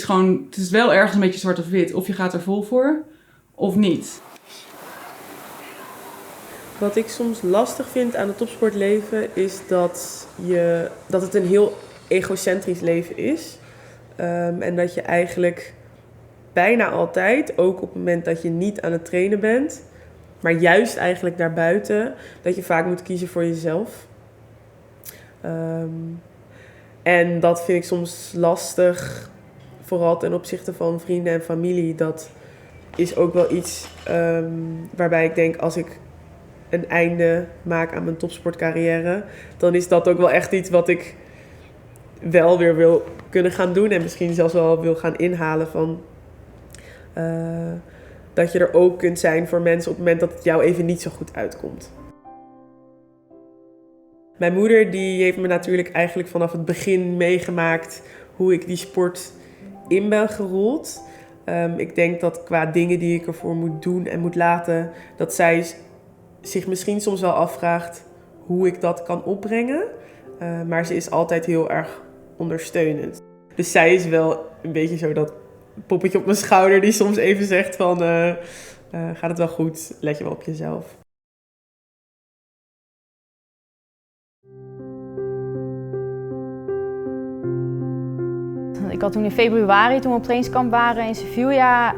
is wel ergens een beetje zwart of wit. Of je gaat er vol voor, of niet. Wat ik soms lastig vind aan het topsportleven is dat het een heel egocentrisch leven is. En dat je eigenlijk bijna altijd, ook op het moment dat je niet aan het trainen bent, maar juist eigenlijk daarbuiten, dat je vaak moet kiezen voor jezelf. En dat vind ik soms lastig, vooral ten opzichte van vrienden en familie. Dat is ook wel iets waarbij ik denk, als ik een einde maak aan mijn topsportcarrière, dan is dat ook wel echt iets wat ik wel weer wil kunnen gaan doen en misschien zelfs wel wil gaan inhalen van dat je er ook kunt zijn voor mensen op het moment dat het jou even niet zo goed uitkomt. Mijn moeder die heeft me natuurlijk eigenlijk vanaf het begin meegemaakt hoe ik die sport in ben gerold. Ik denk dat qua dingen die ik ervoor moet doen en moet laten, dat zij zich misschien soms wel afvraagt hoe ik dat kan opbrengen. Maar ze is altijd heel erg ondersteunend. Dus zij is wel een beetje zo dat poppetje op mijn schouder die soms even zegt van gaat het wel goed, let je wel op jezelf. Ik had toen in februari, toen we op trainingskamp waren in Sevilla,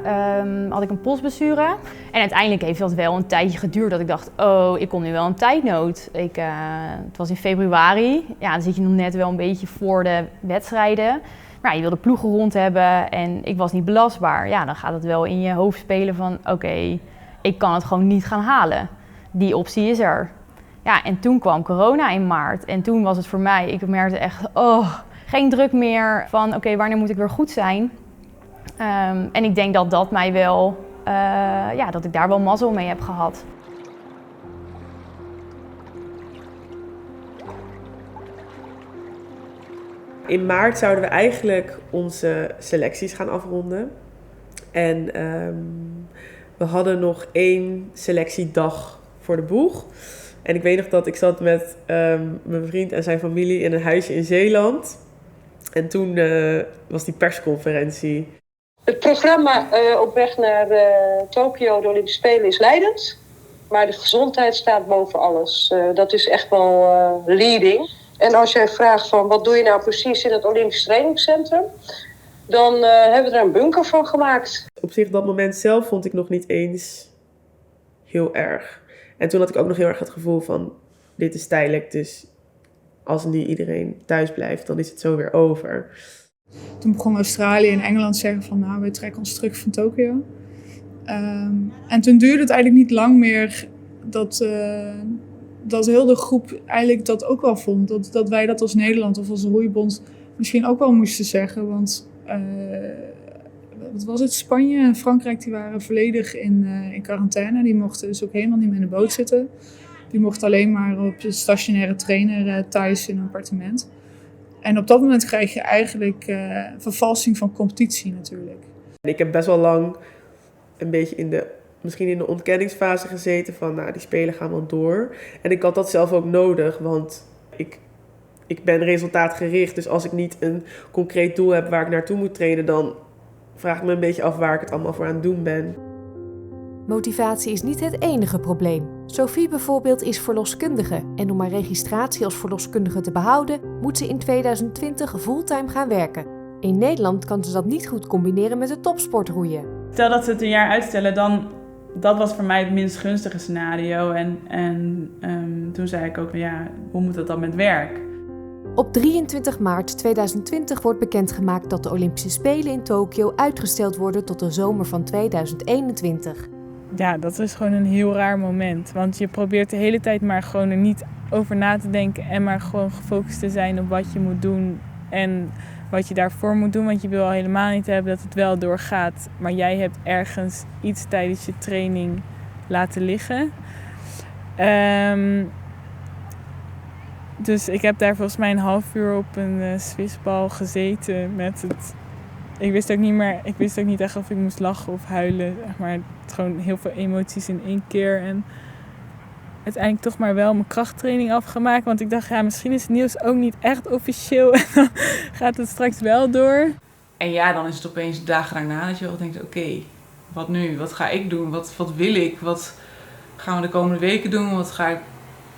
had ik een polsblessure. En uiteindelijk heeft dat wel een tijdje geduurd dat ik dacht, oh, ik kom nu wel in tijdnood. Het was in februari, ja, dan zit je nog net wel een beetje voor de wedstrijden. Maar ja, je wil de ploegen rond hebben en ik was niet belastbaar. Ja, dan gaat het wel in je hoofd spelen van, oké, ik kan het gewoon niet gaan halen. Die optie is er. Ja, en toen kwam corona in maart en toen was het voor mij, ik merkte echt, geen druk meer van oké, wanneer moet ik weer goed zijn? En ik denk dat dat mij wel, dat ik daar wel mazzel mee heb gehad. In maart zouden we eigenlijk onze selecties gaan afronden. En we hadden nog 1 selectiedag voor de boeg. En ik weet nog dat ik zat met mijn vriend en zijn familie in een huisje in Zeeland. En toen was die persconferentie. Het programma op weg naar Tokio, de Olympische Spelen, is leidend. Maar de gezondheid staat boven alles. Dat is echt wel leading. En als jij vraagt van wat doe je nou precies in het Olympisch trainingscentrum, dan hebben we er een bunker van gemaakt. Op zich, dat moment zelf vond ik nog niet eens heel erg. En toen had ik ook nog heel erg het gevoel van, dit is tijdelijk, dus als niet iedereen thuis blijft, dan is het zo weer over. Toen begon Australië en Engeland zeggen van, nou, we trekken ons terug van Tokio. En toen duurde het eigenlijk niet lang meer dat heel de groep eigenlijk dat ook wel vond. Dat wij dat als Nederland of als roeibond misschien ook wel moesten zeggen. Want wat was het? Spanje en Frankrijk die waren volledig in quarantaine. Die mochten dus ook helemaal niet meer in de boot zitten. Die mochten alleen maar op de stationaire trainer thuis in een appartement. En op dat moment krijg je eigenlijk vervalsing van competitie natuurlijk. Ik heb best wel lang een beetje misschien in de ontkenningsfase gezeten van, nou, die spelen gaan wel door. En ik had dat zelf ook nodig, want ik ben resultaatgericht. Dus als ik niet een concreet doel heb waar ik naartoe moet trainen, dan vraag ik me een beetje af waar ik het allemaal voor aan het doen ben. Motivatie is niet het enige probleem. Sophie bijvoorbeeld is verloskundige en om haar registratie als verloskundige te behouden, moet ze in 2020 fulltime gaan werken. In Nederland kan ze dat niet goed combineren met het topsportroeien. Stel dat ze het een jaar uitstellen, dan dat was voor mij het minst gunstige scenario. En toen zei ik ook, ja, hoe moet dat dan met werk? Op 23 maart 2020 wordt bekendgemaakt dat de Olympische Spelen in Tokio uitgesteld worden tot de zomer van 2021. Ja, dat is gewoon een heel raar moment. Want je probeert de hele tijd maar gewoon er niet over na te denken en maar gewoon gefocust te zijn op wat je moet doen en wat je daarvoor moet doen. Want je wil al helemaal niet hebben dat het wel doorgaat, maar jij hebt ergens iets tijdens je training laten liggen. Dus ik heb daar volgens mij een half uur op een Swissbal gezeten met het. Ik wist ook niet echt of ik moest lachen of huilen. Maar het gewoon heel veel emoties in één keer. En uiteindelijk toch maar wel mijn krachttraining afgemaakt. Want ik dacht, ja, misschien is het nieuws ook niet echt officieel. En dan gaat het straks wel door. En ja, dan is het opeens de dagen daarna dat je wel denkt, oké, wat nu? Wat ga ik doen? Wat wil ik? Wat gaan we de komende weken doen? Wat ga ik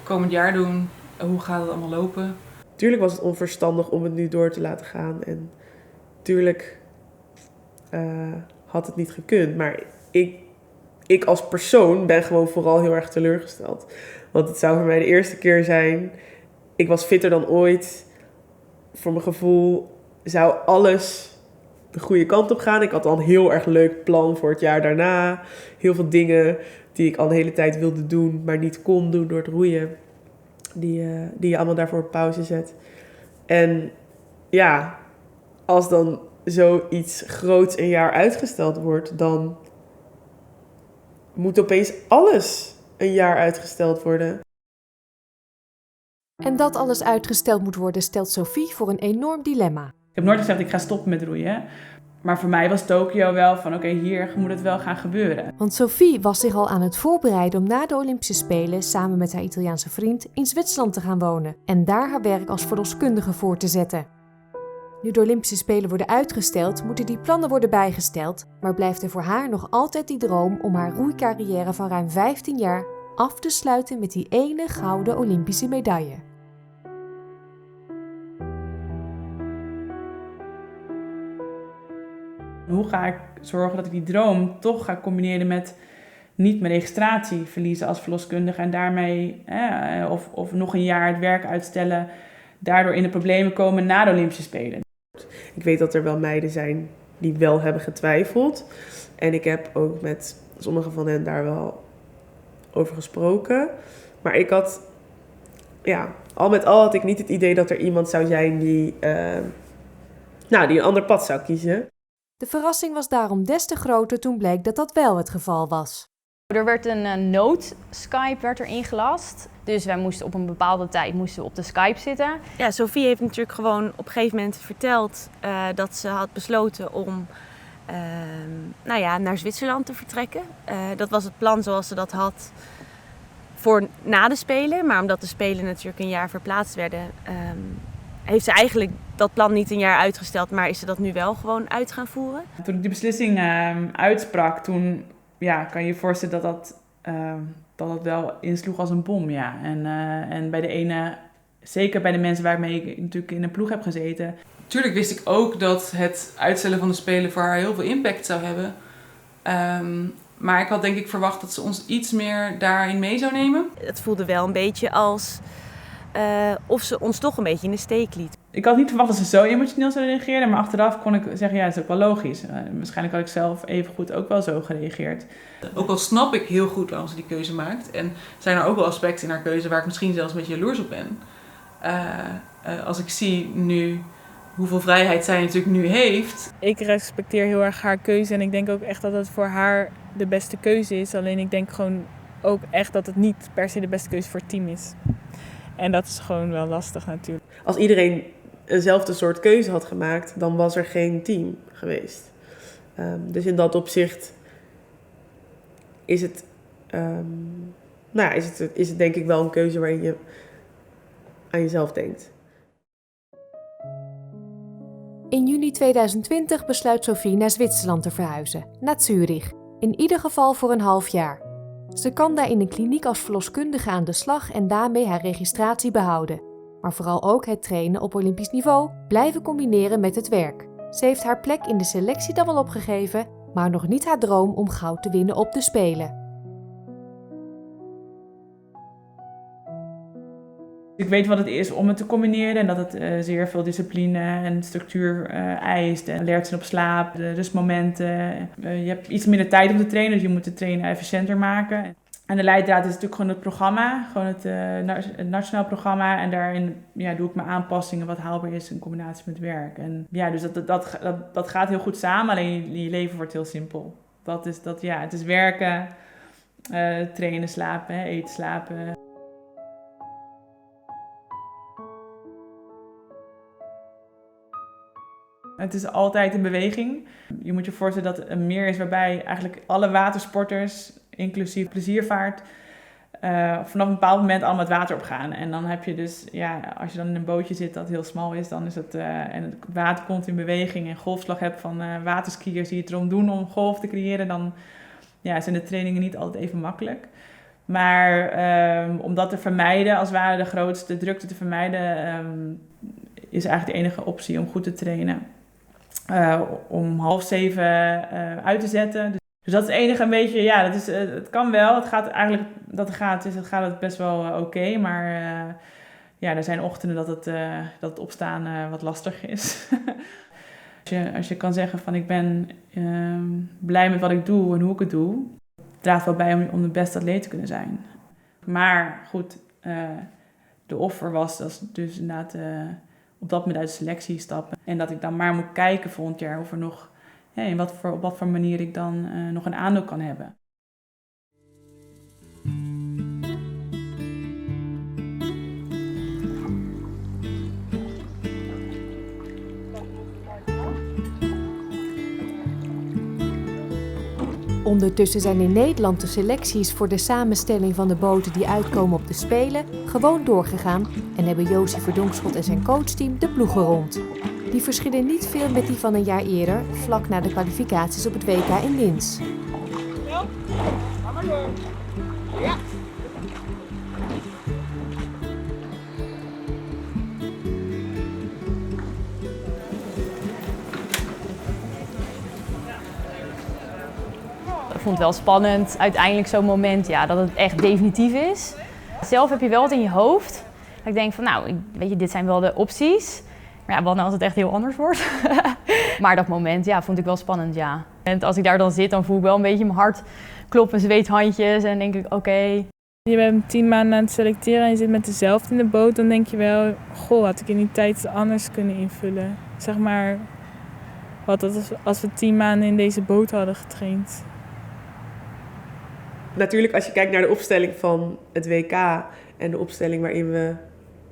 komend jaar doen? Hoe gaat het allemaal lopen? Tuurlijk was het onverstandig om het nu door te laten gaan. En tuurlijk had het niet gekund. Maar ik als persoon ben gewoon vooral heel erg teleurgesteld. Want het zou voor mij de eerste keer zijn. Ik was fitter dan ooit. Voor mijn gevoel zou alles de goede kant op gaan. Ik had al een heel erg leuk plan voor het jaar daarna. Heel veel dingen die ik al de hele tijd wilde doen, maar niet kon doen door het roeien. Die je allemaal daarvoor op pauze zet. En ja, als dan zoiets groots een jaar uitgesteld wordt, dan moet opeens alles een jaar uitgesteld worden. En dat alles uitgesteld moet worden, stelt Sophie voor een enorm dilemma. Ik heb nooit gezegd, ik ga stoppen met roeien. Maar voor mij was Tokio wel van oké, hier moet het wel gaan gebeuren. Want Sophie was zich al aan het voorbereiden om na de Olympische Spelen samen met haar Italiaanse vriend in Zwitserland te gaan wonen en daar haar werk als verloskundige voor te zetten. Nu de Olympische Spelen worden uitgesteld, moeten die plannen worden bijgesteld, maar blijft er voor haar nog altijd die droom om haar roeicarrière van ruim 15 jaar af te sluiten met die ene gouden Olympische medaille. Hoe ga ik zorgen dat ik die droom toch ga combineren met niet mijn registratie verliezen als verloskundige en daarmee of nog een jaar het werk uitstellen, daardoor in de problemen komen na de Olympische Spelen. Ik weet dat er wel meiden zijn die wel hebben getwijfeld. En ik heb ook met sommige van hen daar wel over gesproken. Maar ik had, al met al had ik niet het idee dat er iemand zou zijn die een ander pad zou kiezen. De verrassing was daarom des te groter toen bleek dat dat wel het geval was. Er werd een nood-Skype ingelast. Dus wij moesten op een bepaalde tijd op de Skype zitten. Ja, Sophie heeft natuurlijk gewoon op een gegeven moment verteld dat ze had besloten om naar Zwitserland te vertrekken. Dat was het plan zoals ze dat had voor na de Spelen. Maar omdat de Spelen natuurlijk een jaar verplaatst werden, heeft ze eigenlijk dat plan niet een jaar uitgesteld, maar is ze dat nu wel gewoon uit gaan voeren? Toen ik die beslissing uitsprak, toen kan je je voorstellen dat wel insloeg als een bom. Ja. En bij de ene, zeker bij de mensen waarmee ik natuurlijk in een ploeg heb gezeten. Tuurlijk wist ik ook dat het uitstellen van de Spelen voor haar heel veel impact zou hebben. Maar ik had denk ik verwacht dat ze ons iets meer daarin mee zou nemen. Het voelde wel een beetje als of ze ons toch een beetje in de steek liet. Ik had niet verwacht dat ze zo emotioneel zouden reageren, maar achteraf kon ik zeggen, dat is ook wel logisch. Waarschijnlijk had ik zelf evengoed ook wel zo gereageerd. Ook al snap ik heel goed waarom ze die keuze maakt. En zijn er ook wel aspecten in haar keuze waar ik misschien zelfs een beetje jaloers op ben. Als ik zie nu hoeveel vrijheid zij natuurlijk nu heeft. Ik respecteer heel erg haar keuze en ik denk ook echt dat het voor haar de beste keuze is. Alleen ik denk gewoon ook echt dat het niet per se de beste keuze voor het team is. En dat is gewoon wel lastig natuurlijk. Als iedereen eenzelfde soort keuze had gemaakt, dan was er geen team geweest. Dus in dat opzicht is het denk ik wel een keuze waarin je aan jezelf denkt. In juni 2020 besluit Sophie naar Zwitserland te verhuizen, naar Zurich. In ieder geval voor een half jaar. Ze kan daar in een kliniek als verloskundige aan de slag en daarmee haar registratie behouden. Maar vooral ook het trainen op Olympisch niveau blijven combineren met het werk. Ze heeft haar plek in de selectie dan wel opgegeven, maar nog niet haar droom om goud te winnen op de Spelen. Ik weet wat het is om het te combineren en dat het zeer veel discipline en structuur eist. En alert zijn op slaap, de rustmomenten. Je hebt iets minder tijd om te trainen, dus je moet de trainen efficiënter maken. En de leidraad is natuurlijk gewoon het programma, gewoon het nationaal programma. En daarin doe ik mijn aanpassingen wat haalbaar is in combinatie met werk. En dus dat gaat heel goed samen, alleen je leven wordt heel simpel. Het is werken, trainen, slapen, eten, slapen. Het is altijd in beweging. Je moet je voorstellen dat het een meer is waarbij eigenlijk alle watersporters, inclusief pleziervaart, vanaf een bepaald moment allemaal het water opgaan. En dan heb je dus, als je dan in een bootje zit dat heel smal is, dan is het, en het water komt in beweging en golfslag hebt van waterskiers die het erom doen om golf te creëren, dan zijn de trainingen niet altijd even makkelijk. Maar om dat te vermijden, als het ware de grootste drukte te vermijden, is eigenlijk de enige optie om goed te trainen. Om 6:30 uit te zetten. Dus dat is het enige een beetje, het kan wel. Het gaat eigenlijk, het gaat best wel oké, maar er zijn ochtenden dat het opstaan wat lastig is. Als je kan zeggen van ik ben blij met wat ik doe en hoe ik het doe, het draagt wel bij om de beste atleet te kunnen zijn. Maar goed, de offer was dus inderdaad op dat moment uit de selectie stappen. En dat ik dan maar moet kijken volgend jaar of er nog, op wat voor manier ik dan nog een aandeel kan hebben. Ondertussen zijn in Nederland de selecties voor de samenstelling van de boten die uitkomen op de Spelen gewoon doorgegaan en hebben Josie Verdonschot en zijn coachteam de ploegen rond. Die verschillen niet veel met die van een jaar eerder, vlak na de kwalificaties op het WK in Linz. Ja, ga maar door. Ja. Ik vond het wel spannend, uiteindelijk zo'n moment dat het echt definitief is. Zelf heb je wel wat in je hoofd. Dat ik denk van weet je, dit zijn wel de opties. Maar ja, wat nou als het echt heel anders wordt? Maar dat moment vond ik wel spannend, ja. En als ik daar dan zit, dan voel ik wel een beetje mijn hart kloppen, zweethandjes en denk ik oké. Je bent 10 maanden aan het selecteren en je zit met dezelfde in de boot, dan denk je wel, goh, had ik in die tijd anders kunnen invullen. Zeg maar, wat als we 10 maanden in deze boot hadden getraind. Natuurlijk, als je kijkt naar de opstelling van het WK en de opstelling waarin we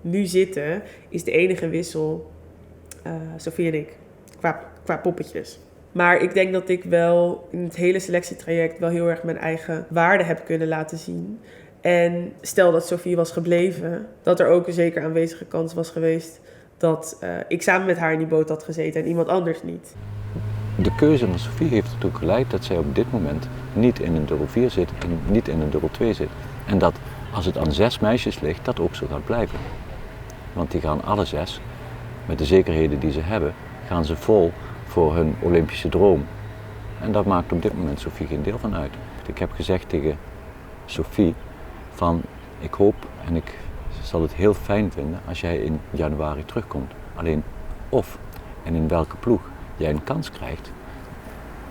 nu zitten, is de enige wissel Sophie en ik, qua poppetjes. Maar ik denk dat ik wel in het hele selectietraject wel heel erg mijn eigen waarde heb kunnen laten zien. En stel dat Sophie was gebleven, dat er ook een zeker aanwezige kans was geweest dat ik samen met haar in die boot had gezeten en iemand anders niet. De keuze van Sophie heeft ertoe geleid dat zij op dit moment niet in een dubbel 4 zit en niet in een dubbel 2 zit. En dat als het aan 6 meisjes ligt, dat ook zo gaat blijven. Want die gaan alle 6, met de zekerheden die ze hebben, gaan ze vol voor hun Olympische droom. En dat maakt op dit moment Sophie geen deel van uit. Ik heb gezegd tegen Sophie van ik hoop en ik zal het heel fijn vinden als jij in januari terugkomt. Alleen of en in welke ploeg jij een kans krijgt,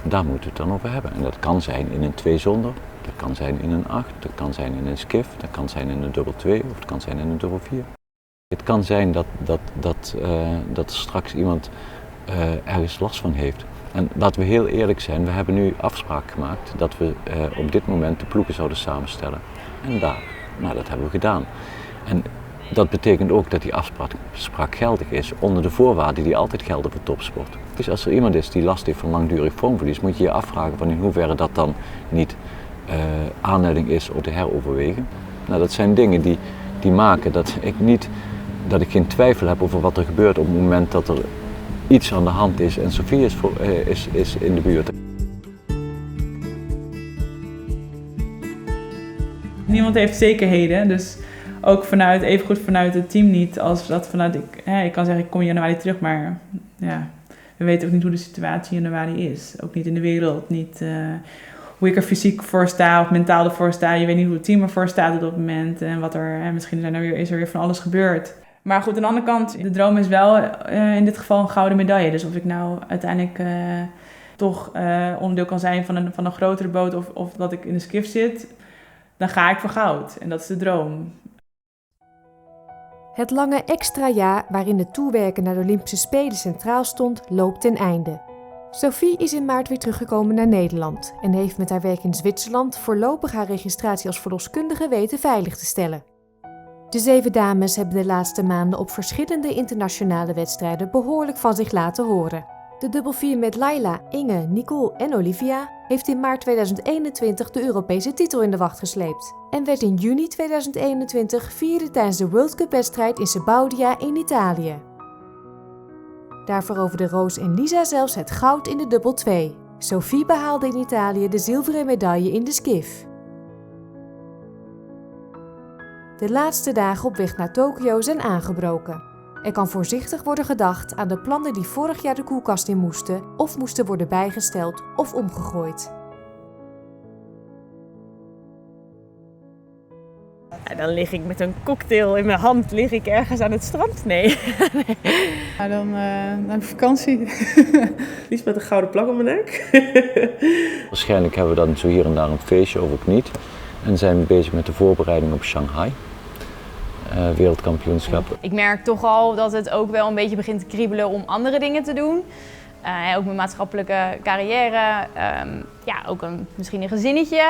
daar moeten we het dan over hebben. En dat kan zijn in een 2 zonder, dat kan zijn in een 8, dat kan zijn in een skiff, dat kan zijn in een dubbel 2 of het kan zijn in een dubbel 4. Het kan zijn dat straks iemand ergens last van heeft. En laten we heel eerlijk zijn, we hebben nu afspraak gemaakt dat we op dit moment de ploegen zouden samenstellen. En dat hebben we gedaan. En dat betekent ook dat die afspraak geldig is onder de voorwaarden die altijd gelden voor topsport. Dus als er iemand is die last heeft van langdurig vormverlies, moet je je afvragen van in hoeverre dat dan niet aanleiding is om te heroverwegen. Nou, dat zijn dingen die maken dat ik geen twijfel heb over wat er gebeurt op het moment dat er iets aan de hand is en Sophie is in de buurt. Niemand heeft zekerheden, dus ook evengoed vanuit het team niet als dat vanuit ik kan zeggen ik kom in januari terug, maar ja, we weten ook niet hoe de situatie in januari is. Ook niet in de wereld, niet hoe ik er fysiek voor sta of mentaal ervoor sta. Je weet niet hoe het team ervoor staat op dat moment en wat er, misschien is er weer van alles gebeurd. Maar goed, aan de andere kant, de droom is wel in dit geval een gouden medaille. Dus of ik nou uiteindelijk toch onderdeel kan zijn van een grotere boot of dat ik in de skiff zit, dan ga ik voor goud. En dat is de droom. Het lange extra jaar waarin het toewerken naar de Olympische Spelen centraal stond, loopt ten einde. Sophie is in maart weer teruggekomen naar Nederland en heeft met haar werk in Zwitserland voorlopig haar registratie als verloskundige weten veilig te stellen. De 7 dames hebben de laatste maanden op verschillende internationale wedstrijden behoorlijk van zich laten horen. De dubbel 4 met Laila, Inge, Nicole en Olivia heeft in maart 2021 de Europese titel in de wacht gesleept en werd in juni 2021 vierde tijdens de World Cup wedstrijd in Sabaudia in Italië. Daar veroverden Roos en Lisa zelfs het goud in de dubbel 2. Sophie behaalde in Italië de zilveren medaille in de skiff. De laatste dagen op weg naar Tokio zijn aangebroken. Er kan voorzichtig worden gedacht aan de plannen die vorig jaar de koelkast in moesten worden bijgesteld of omgegooid. Ja, dan lig ik met een cocktail in mijn hand ergens aan het strand. Nee. Ja, dan naar vakantie. Liefst met een gouden plak om mijn nek. Waarschijnlijk hebben we dan zo hier en daar een feestje of ook niet. En zijn we bezig met de voorbereiding op Shanghai. Wereldkampioenschap. Ik merk toch al dat het ook wel een beetje begint te kriebelen om andere dingen te doen. Ook mijn maatschappelijke carrière, ook misschien een gezinnetje.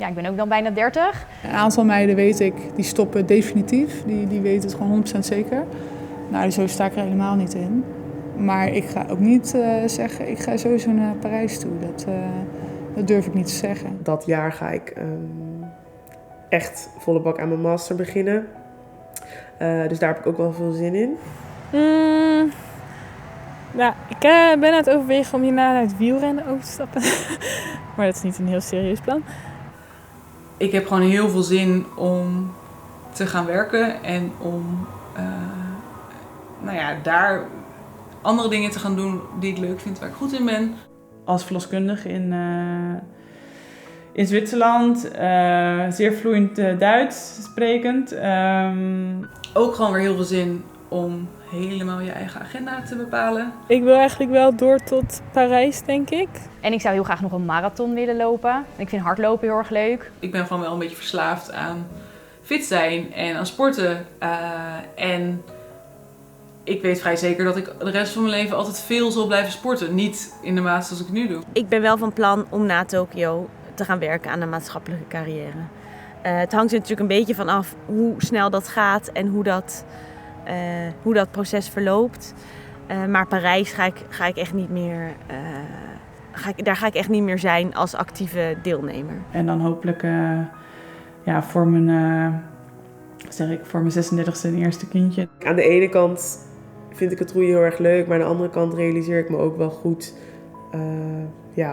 Ik ben ook dan bijna 30. Een aantal meiden weet ik, die stoppen definitief. Die weten het gewoon 100% zeker. Nou, zo sta ik er helemaal niet in. Maar ik ga ook niet zeggen, ik ga sowieso naar Parijs toe. Dat durf ik niet te zeggen. Dat jaar ga ik echt volle bak aan mijn master beginnen. Dus daar heb ik ook wel veel zin in. Nou, ik ben aan het overwegen om hierna naar het wielrennen over te stappen. Maar dat is niet een heel serieus plan. Ik heb gewoon heel veel zin om te gaan werken en om daar andere dingen te gaan doen die ik leuk vind, waar ik goed in ben. Als verloskundige in Zwitserland, zeer vloeiend Duits sprekend. Ook gewoon weer heel veel zin om helemaal je eigen agenda te bepalen. Ik wil eigenlijk wel door tot Parijs, denk ik. En ik zou heel graag nog een marathon willen lopen. Ik vind hardlopen heel erg leuk. Ik ben gewoon wel een beetje verslaafd aan fit zijn en aan sporten. En ik weet vrij zeker dat ik de rest van mijn leven altijd veel zal blijven sporten. Niet in de mate zoals ik nu doe. Ik ben wel van plan om na Tokio te gaan werken aan een maatschappelijke carrière. Het hangt er natuurlijk een beetje van af hoe snel dat gaat en hoe dat proces verloopt. Maar Parijs ga ik echt niet meer. Daar ga ik echt niet meer zijn als actieve deelnemer. En dan hopelijk voor mijn 36e een eerste kindje. Aan de ene kant vind ik het roeien heel erg leuk, maar aan de andere kant realiseer ik me ook wel goed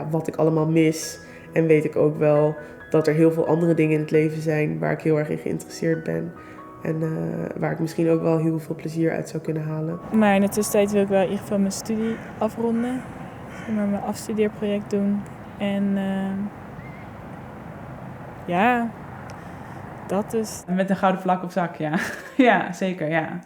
wat ik allemaal mis. En weet ik ook wel dat er heel veel andere dingen in het leven zijn waar ik heel erg in geïnteresseerd ben. En waar ik misschien ook wel heel veel plezier uit zou kunnen halen. Maar in de tussentijd wil ik wel in ieder geval mijn studie afronden. Mijn afstudeerproject doen. En dat dus. Met een gouden vlak op zak, ja. Ja, zeker, ja.